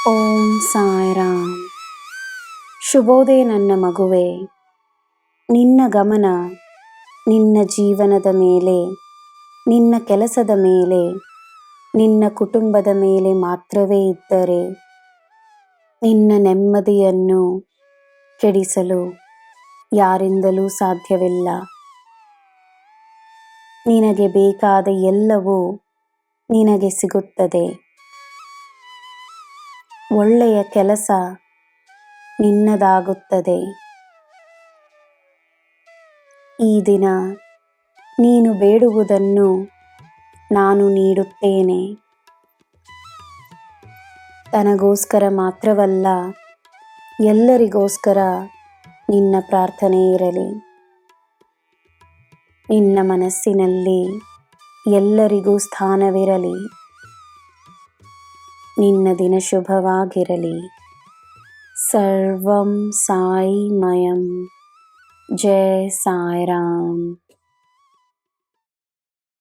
ಓಂ ಸಾಯಿರಾಮ್. ಶುಭೋದಯ ನನ್ನ ಮಗುವೆ. ನಿನ್ನ ಗಮನ ನಿನ್ನ ಜೀವನದ ಮೇಲೆ, ನಿನ್ನ ಕೆಲಸದ ಮೇಲೆ, ನಿನ್ನ ಕುಟುಂಬದ ಮೇಲೆ ಮಾತ್ರವೇ ಇದ್ದರೆ ನಿನ್ನ ನೆಮ್ಮದಿಯನ್ನು ಕೆಡಿಸಲು ಯಾರಿಂದಲೂ ಸಾಧ್ಯವಿಲ್ಲ. ನಿನಗೆ ಬೇಕಾದ ಎಲ್ಲವೂ ನಿನಗೆ ಸಿಗುತ್ತದೆ. ಒಳ್ಳೆಯ ಕೆಲಸ ನಿನ್ನದಾಗುತ್ತದೆ. ಈ ದಿನ ನೀನು ಬೇಡುವುದನ್ನು ನಾನು ನೀಡುತ್ತೇನೆ. ತನಗೋಸ್ಕರ ಮಾತ್ರವಲ್ಲ, ಎಲ್ಲರಿಗೋಸ್ಕರ ನಿನ್ನ ಪ್ರಾರ್ಥನೆ ಇರಲಿ. ನಿನ್ನ ಮನಸ್ಸಿನಲ್ಲಿ ಎಲ್ಲರಿಗೂ ಸ್ಥಾನವಿರಲಿ. ನಿನ್ನ ದಿನ ಶುಭವಾಗಿರಲಿ. ಸರ್ವಂ ಸಾಯಿಮಯಂ. ಜೈ ಸಾಯಿರಾಮ್.